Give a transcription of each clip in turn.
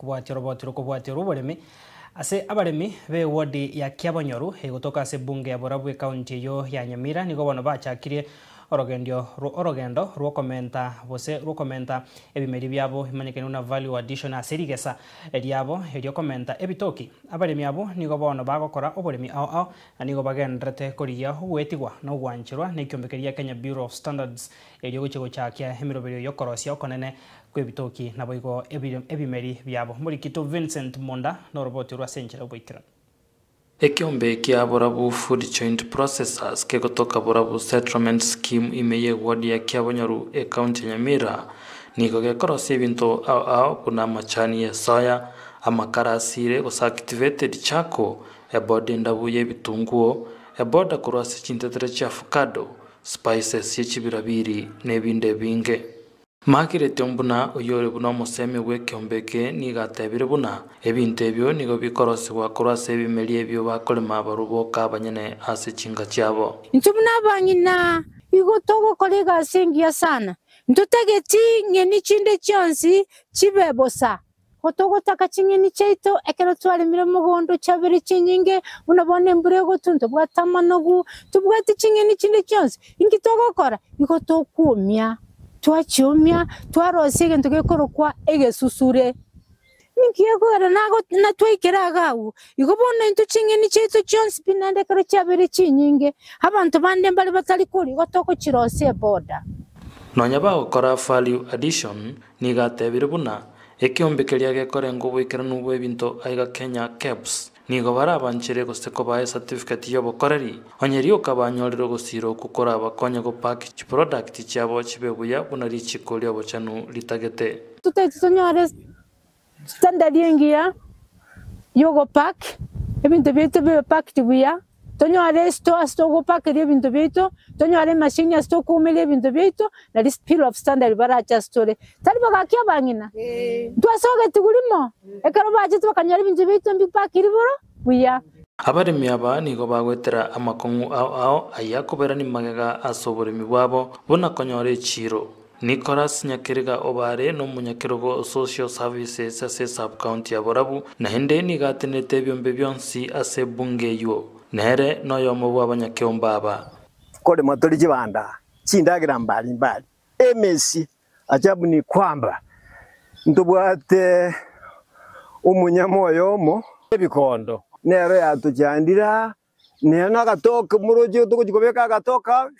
kubwatia robotiro kubwatia uboremi ase abaremi be wodi ya Kiabonyoru egotoka ase bunge ya Borabu county yo ya Nyamira nigo bono bachakirie orogendo rukomenta ebimeri byabo imanyekene na value addition aserigesa eliabo elio komenta ebitoki abaremi abo nigo bono bagokora oboremi ao nigo bagendrete koriya wetigwa no gwanchirwa nekyombekeria Kenya Bureau of Standards elio gochego chakia emirobero yokorosia okonene kwebitoki naboigo ebimeri byabo Murikito Vincent Monda no roboti rwa senchera boikira Ekiombe kia Borabu Food Joint Processors kegotoka Borabu Settlement Scheme imeye wadi ya Kiabonyoru county Nyamira niko gekorosia ebinto ao kuna machani ya soya amakarasire gusactivated chako ebode ndabuye bitunguo eboda kurwasi chintetere cha avocado spices yechibirabiri nebinde binge Makirete ombuna oyore buna museme w'ekyombeke nigatebire buna ebintu ebyo nigo bikorosibwa kurasa ebimeri ebyo bakolema baruboka abanyene ase chinga cyabo ntubuna abanyina igotogo kolega sengia sana ntutegeti ngeni chinde cyonsi kibebosa kotogo takachingeni cheito ekero twale mire mugondo chabere chinyinge unabone mburego tunto bwatamanogu tubwati chingeni chinde cyonsi ingitogo kora igotokumya twachumya twarosige ntugekorokwa egesusure nikiegora nago natwikiragawo igobona into chingeni cheto Jones pinande karo cyabere chinyinge abantu bande mbali batali kuri gotoko chirose boda nonya bagokora value addition nigatebire buna ekiombekeria gekore ngobwikira nubwo ebinto aiga Kenya Caps nigo barabanchire goseko bae certificate yobokoreri onyerio kabanyorero gosiro kukora abakonya go package product cyabo kibebuya bunari chikolya bochanu litagete tutanyore standard yengia yogo pack ebintu bito be pack tibuya tonyore sto go pack ebintu bito tonyore machine sto kumele ebintu bito na this pill of standard baracha story tali bagakia bangina twasoge tugulimo ekaro baje tubakanyora ebintu bito mbi pack iriboro buya abaremi aba nigo bagwetera amakongu ao ayakobera ni magega asoboremi bwabo bona konyore chiro Nicholas Nyakiriga obare no munyakirogo social services ase sub county ya Borabu na hende nigatenete byombe byonsi ase bunge yo nere no yomo bw'abanyakyomba aba kode matori jibanda chindagira mbali emesi ajabu ni kwamba ntubwate umunyamoyomo ebikondo nero yatujandira nena gatoka muroje tukugobeka gatoka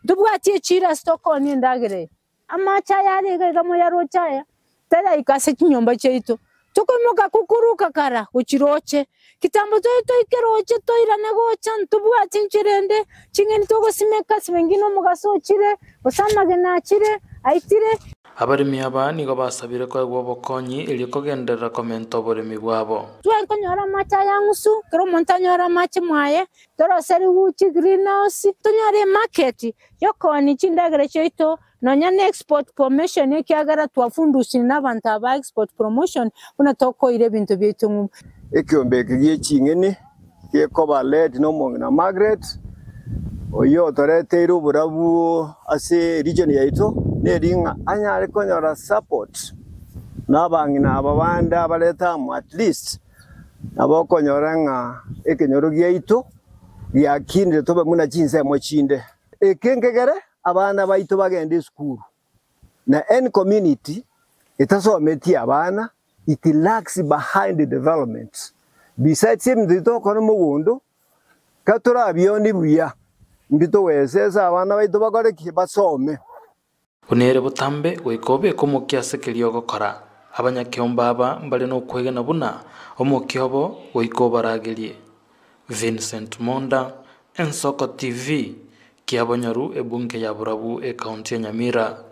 tubwati chira stoko ni ndagire amacha yari gamo yarochaya tera ikase kinyomba cheito tukomuka kukuruka kara kuchiroche kitambo toito ikeroche toirana gocha ntubwati nchirende chingeni togo simeka simengino mugasochire osamage nachire aitire abaremi aba nigo basabire ko bokonyi iliko gendera komento oboremi bwabo twakonyora macha yangusu kero montanyora macha mwaye toroseri uchi greenhouse tonyore market yokoni chindagere cheito nonya export promotion ekiagara twafundusi n'abantu aba export promotion una toko ire bintu bitu ekyombeke giechingeni yekoba led no mongna Margaret oyo torete iru Borabu ase region yaito neringa anyare konyora support nabangina ababanda baleta at least abokonyora nga ekenyoro giaito yakinde tobe muna chinse mo chinde ekengegere abana baito bagende school na any community itasometi abana it lacks behind the development besides him dito kono mugundo katura biondi buya ndito wesesa abana baito bagore kibasome unere butambe goikobe komukiase kelio gokora abanyakyomba aba mbale no kwegena buna omukyobo goikobaragerie Vincent Monda Ensoko TV Kiabonyoru ebunge ya Borabu county ya Nyamira